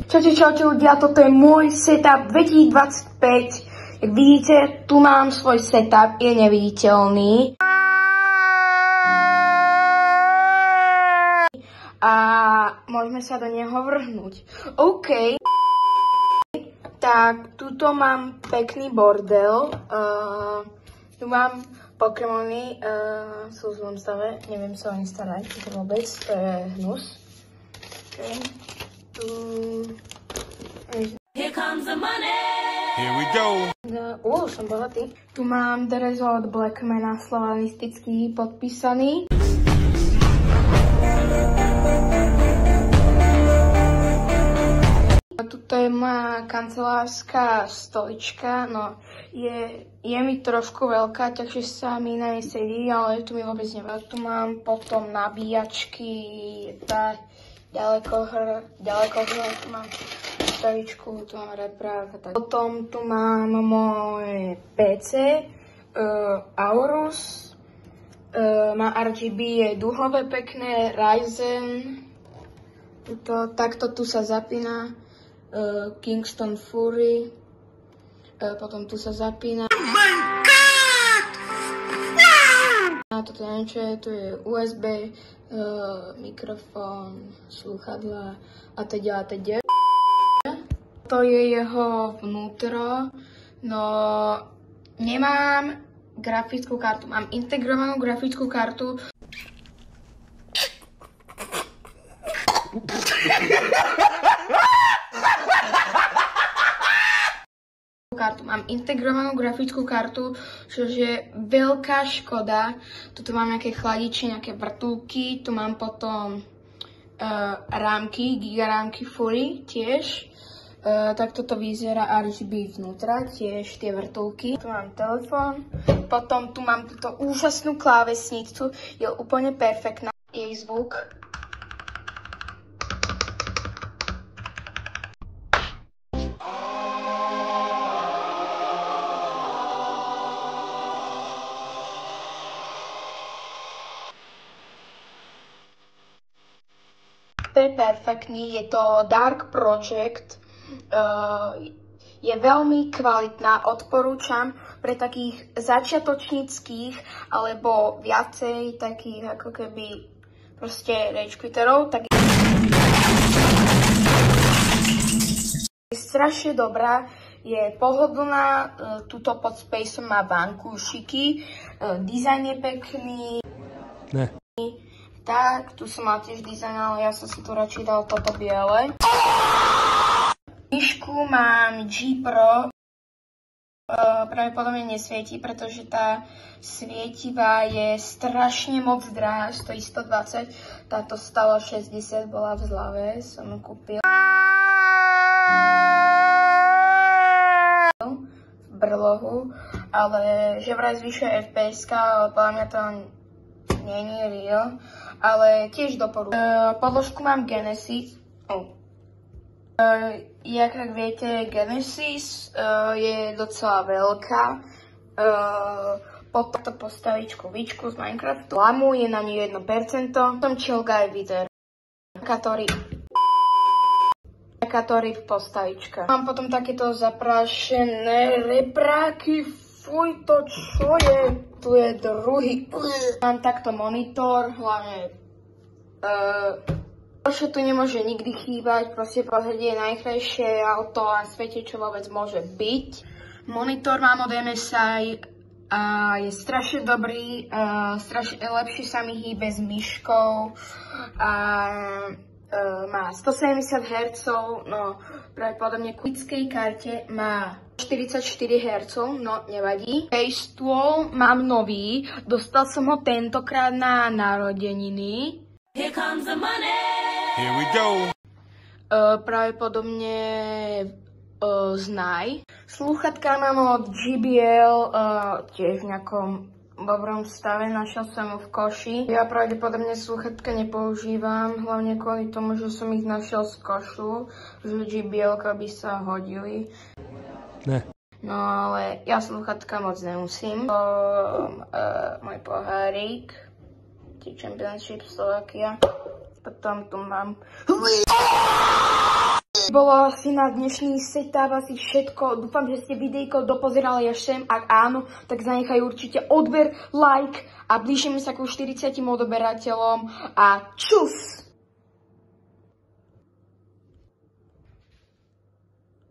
Čaute ľudia, toto je môj setup 2025. Jak vidíte, tu mám svoj setup, je neviditeľný. A môžeme sa do neho vrhnúť. OK. Tak, tuto mám pekný bordel. Tu mám Pokémony, sú v zlom stave, neviem sa o ne starať, to vôbec, to je hnus. Okay. Here comes the money. Here we go. Som bohatý. Tu mám dres od Blackmana, slovanistický, podpísaný. Tuto je moja kancelárska stolička, no je mi trošku veľká, takže sa mi na nej sedí, ale tu mi vôbec nevadí. Tu mám potom nabíjačky, ďalekohľad, tu mám stavičku, tu mám reprák a tak. Potom tu mám môj PC, Aorus, má RGB, je duhové pekné, Ryzen, takto tu sa zapína. Kingston Fury, potom tu sa zapína. Oh my God! A toto neviem čo je, tu je USB, mikrofón, slúchadlá a teda. To je jeho vnútro, no nemám grafickú kartu, mám integrovanú grafickú kartu. Mám integrovanú grafickú kartu, čo je veľká škoda. Tuto mám nejaké chladiče, nejaké vrtulky, tu mám potom rámky, gigarámky Fury tiež. Takto to vyzerá RGB vnútra, tiež tie vrtulky. Tu mám telefón, potom tu mám túto úžasnú klávesnicu, je úplne perfektná. Jej zvuk. Je perfektný, je to Dark Project, je veľmi kvalitná, odporúčam pre takých začiatočníckých alebo viacej takých ako keby proste rage quitterov, tak je strašne dobrá, je pohodlná, tuto pod Spaceom má vankúšiky, dizajn je pekný. Ne. Tak, tu som mal tiež dizajn, ale ja som si tu radšej dal toto biele. Myšku mám G Pro, pravdepodobne nesvieti, pretože tá svietivá je strašne moc drahá, stojí 120, táto stala 60, bola v zlave, som ju kúpil. V brlohu, ale že vraj zvyšuje FPS, ale podľa mňa to nie je real, ale tiež doporučujem. Podložku mám Genesis. Jak viete, Genesis je docela veľká. Potom to postavičku Vičku z Minecraftu. Lamu je na ňu 1%. Potom Čelga je Wither. Ktorý v postavičke. Mám potom takéto zaprášené repráky. Fuj, to čo je? Tu je druhý. Mám takto monitor, hlavne čo tu nemôže nikdy chýbať, proste pozrieť je najkrajšie auto na svete, čo vôbec môže byť. Monitor mám od MSI a je strašne dobrý, lepšie sa mi hýbe s myškou a má 170 Hz, no pravdepodobne v kubickej karte má 44 Hz, no nevadí. Facewall mám nový, dostal som ho tentokrát na narodeniny. Here comes the money. Here we go. Pravdepodobne z Nike. Slúchatka mám od JBL, tiež v nejakom dobrom stave, našiel som ho v koši. Ja pravdepodobne slúchatka nepoužívam, hlavne kvôli tomu, že som ich našiel z košu, že JBL-ka by sa hodili. Ne. No ale ja slúchatka moc nemusím. Môj pohárik, Championship Slovakia. Potom tu mám Bolo asi na dnešný setup asi všetko. Dúfam, že ste videjko dopozerali až sem. Ak áno, tak zanechaj určite odber, like a blížime sa ku 40 odoberateľom a čus!